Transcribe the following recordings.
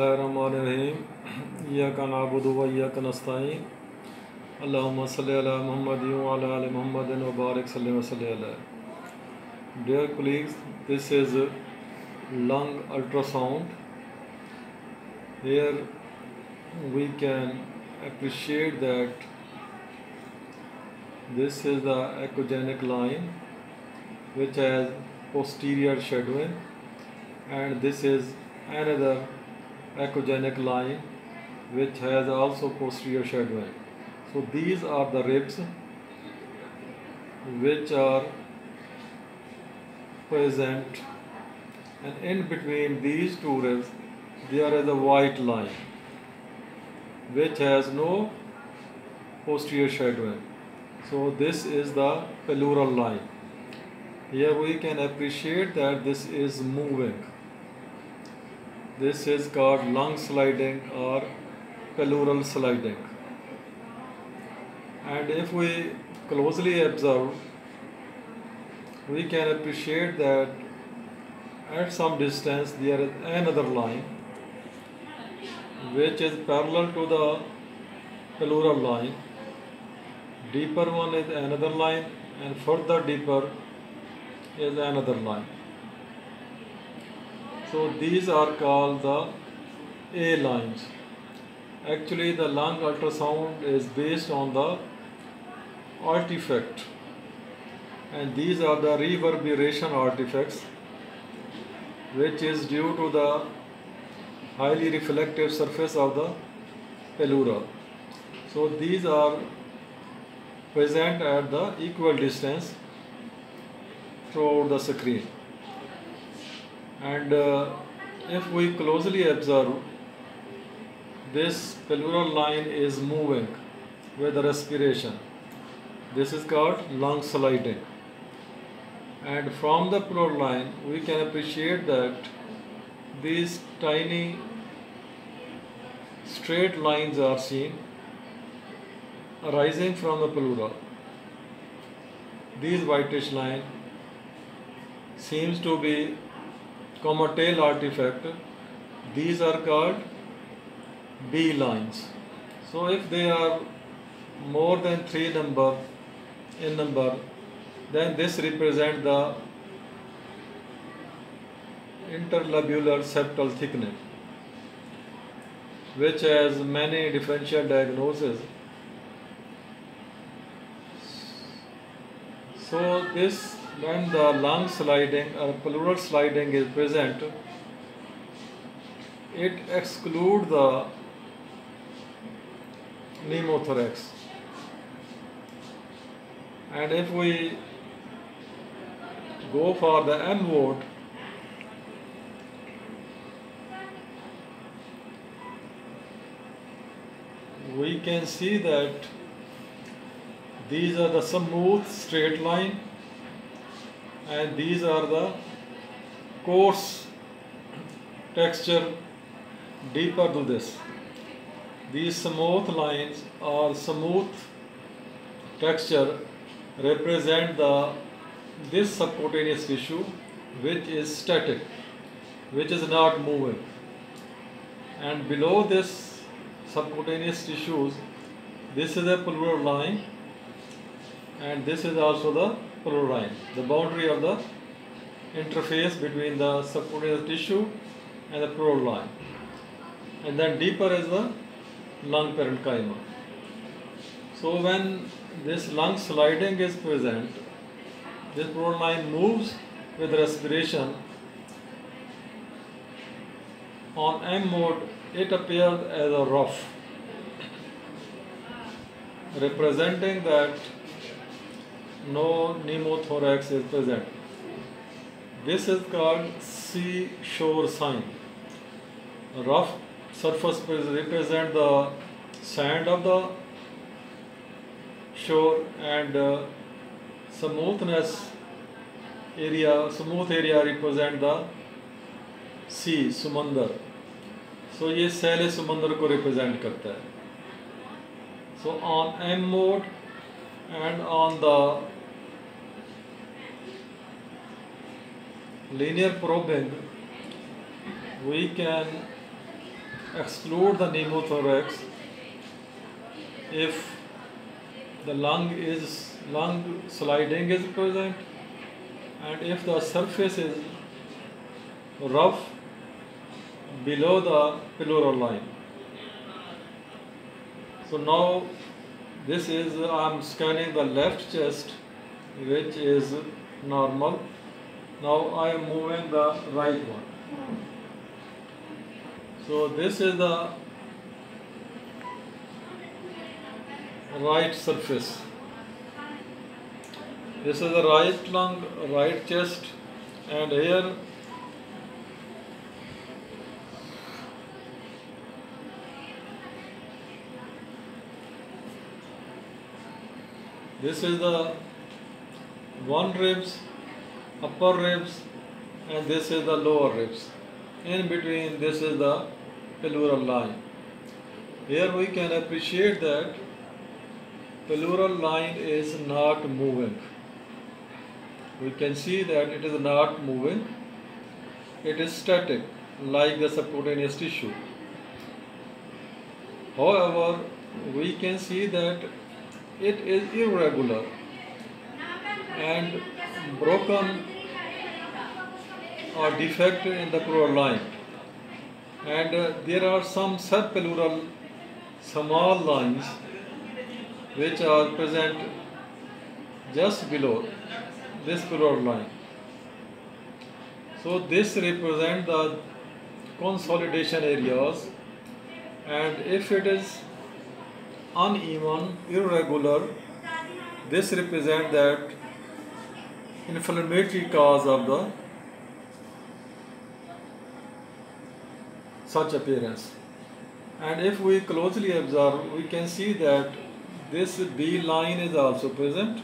बिस्मिल्लाहिर्रहमानिर्रहीम इय्याका नअबुदु व इय्याका नस्तईन अल्लाहुम्मा सल्लि अला मुहम्मदिन व अला आलि मुहम्मदिन व बारिक सल्लि व सल्लि अलैहि. Dear colleagues, this is lung ultrasound. Here we can appreciate that this is the echogenic line which has posterior shadowing, and this is another echogenic line which has also posterior shadowing. So these are the ribs which are present, and in between these two ribs there is a white line which has no posterior shadowing. So this is the pleural line. Here we can appreciate that this is moving. This is called lung sliding or pleural sliding. And if we closely observe, we can appreciate that at some distance there is another line which is parallel to the pleural line. Deeper one is another line, and further deeper is another line. So these are called the A lines. Actually, the lung ultrasound is based on the artifact, and these are the reverberation artifacts, which is due to the highly reflective surface of the pleura. So these are present at the equal distance throughout the screen. And if we closely observe, this pleural line is moving with respiration. This is called lung sliding. And from the pleural line, we can appreciate that these tiny straight lines are seen arising from the pleura. These whitish line seems to be comma tail artifact. These are called B lines. So if they are more than 3 in number, then this represents the interlobular septal thickening, which has many differential diagnoses. So this, when the lung sliding or pleural sliding is present, it excludes the pneumothorax. And if we go for the M mode, we can see that these are the smooth straight line, and these are the coarse texture deeper to this. These smooth lines or smooth texture represent this subcutaneous tissue which is static, which is not moving. And below this subcutaneous tissues, this is a pleural line, and this is also the pleural line, the boundary of the interface between the subcutaneous tissue and the pleural line. And then deeper is the lung parenchyma. So when this lung sliding is present, this pleural line moves with respiration. On M mode, it appears as a ruff, representing that no pneumothorax is present. This is called seashore sign. Rough surface represent the sand of the shore, and smooth area represent the sea, समंदर. So ये सैले समंदर को represent करता है. So on M mode and on the linear probing, we can exclude the pneumothorax if the lung sliding is present, and if the surface is rough below the pleural line. So now this is, I am scanning the left chest, which is normal. Now I am moving the right one. So this is the right surface. This is the right lung, right chest, and here this is the one ribs, upper ribs, and this is the lower ribs. In between, this is the pleural line. Here we can appreciate that pleural line is not moving. We can see that it is not moving. It is static, like the subcutaneous tissue. However, we can see that it is irregular and broken or defect in the pleural line, and there are some subpleural small lines which are present just below this pleural line. So this represents the consolidation areas, and if it is uneven, irregular, this represents that inflammatory cause of the such appearance. And if we closely observe, we can see that this B line is also present,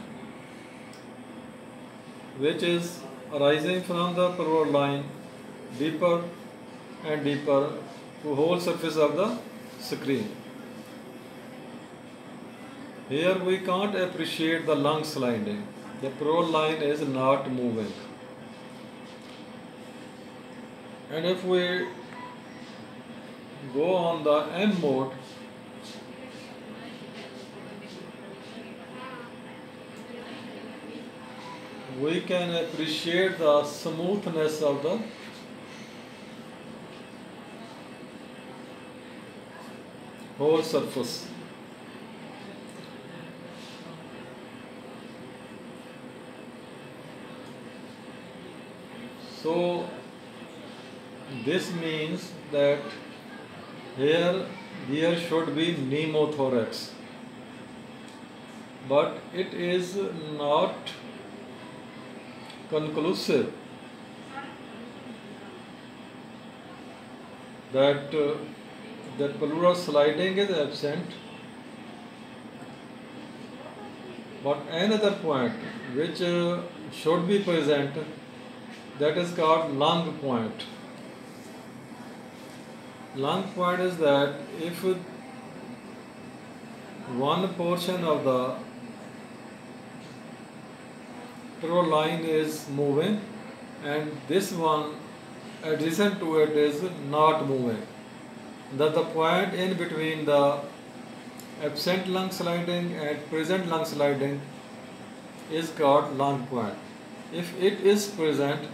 which is arising from the pleural line deeper and deeper to whole surface of the screen. Here we can't appreciate the lung sliding. The pleural line is not moving. And if we go on the M mode, we can appreciate the smoothness of the whole surface. So this means that there should be pneumothorax, but it is not conclusive that that pleural sliding is absent. But another point which should be present, that is called lung point. Lung point is that if one portion of the pleural line is moving and this one adjacent to it is not moving, that the point in between the absent lung sliding and present lung sliding is called lung point. If it is present,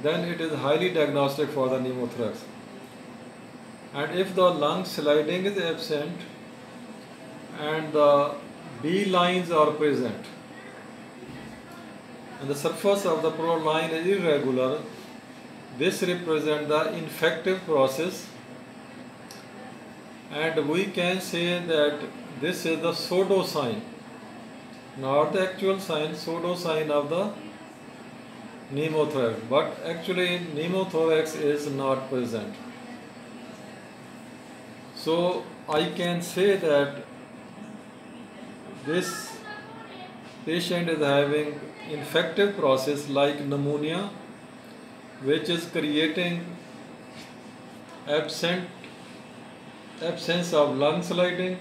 then it is highly diagnostic for the pneumothorax. And if the lung sliding is absent and the B lines are present and the surface of the pleural line is irregular, this represents the infective process, and we can say that this is the pseudo sign, not the actual sign, pseudo sign of the pneumothorax, but actually pneumothorax is not present. So I can say that this patient is having infective process like pneumonia, which is creating absence of lung sliding,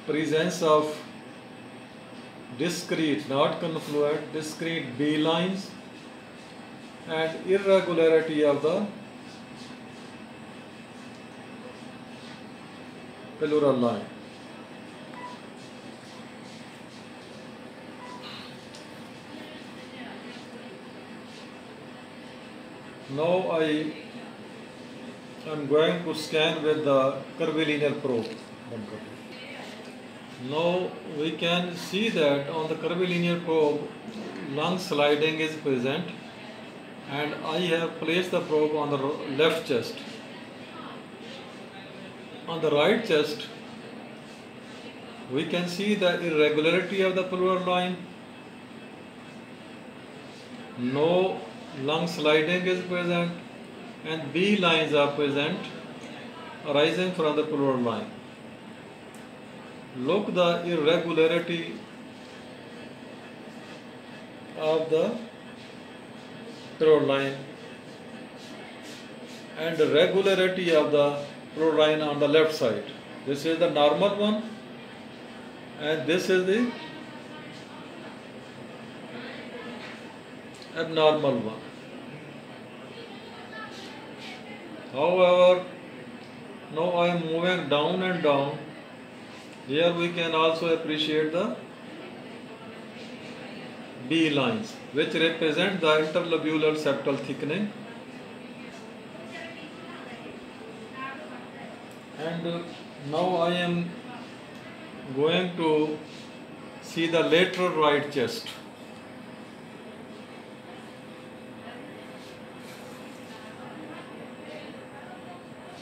presence of discrete, not confluent, discrete B lines, and irregularity of the pleural line. Now I am going to scan with the curvilinear probe. Now we can see that on the curvilinear probe, lung sliding is present, and I have placed the probe on the left chest. On the right chest, we can see the irregularity of the pleural line. No lung sliding is present, and B lines are present arising from the pleural line. Look the irregularity of the pleural line and the regularity of the pleural line on the left side. This is the normal one, and this is the abnormal one. However, now I am moving down and down. Here we can also appreciate the B lines, which represent the interlobular septal thickening. And now I am going to see the lateral right chest.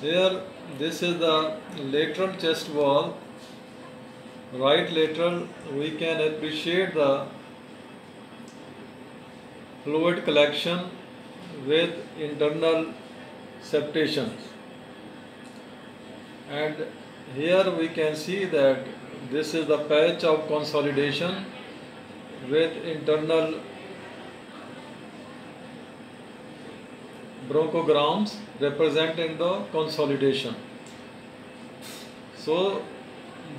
Here, this is the lateral chest wall. Right lateral, we can appreciate the fluid collection with internal septations. And here we can see that this is the patch of consolidation with internal bronchograms representing the consolidation. So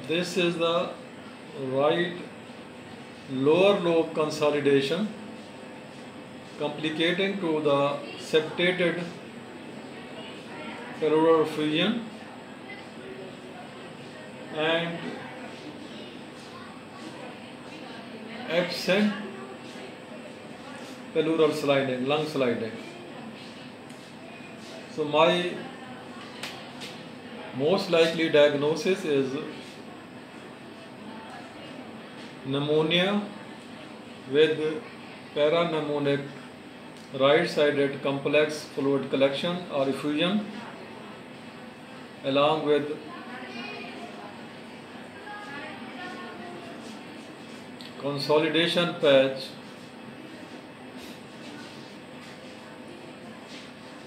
this is the right lower lobe consolidation complicating to the septated pleural effusion and absent pleural sliding, lung sliding. So my most likely diagnosis is pneumonia with parapneumonic right-sided complex fluid collection or effusion along with consolidation patch,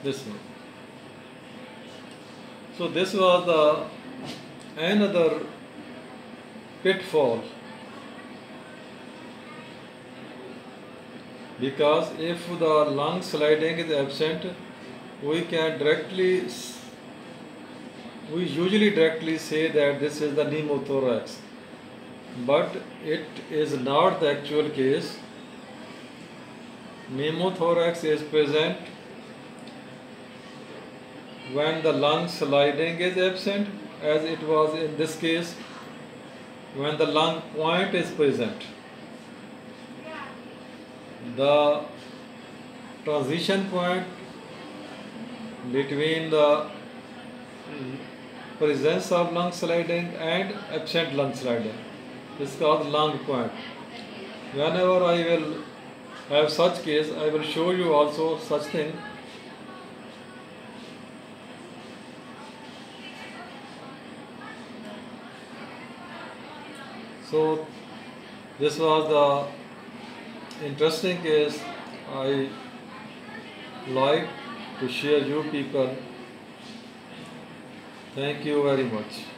this one. So this was another pitfall, because if the lung sliding is absent, we usually directly say that this is the pneumothorax, but it is not the actual case. Pneumothorax is present when the lung sliding is absent, as it was in this case, when the lung point is present. The transition point between the presence of lung sliding and absent lung sliding is called lung point. Whenever I will have such case, I will show you also such thing. So this was the interesting case I like to share you people. Thank you very much.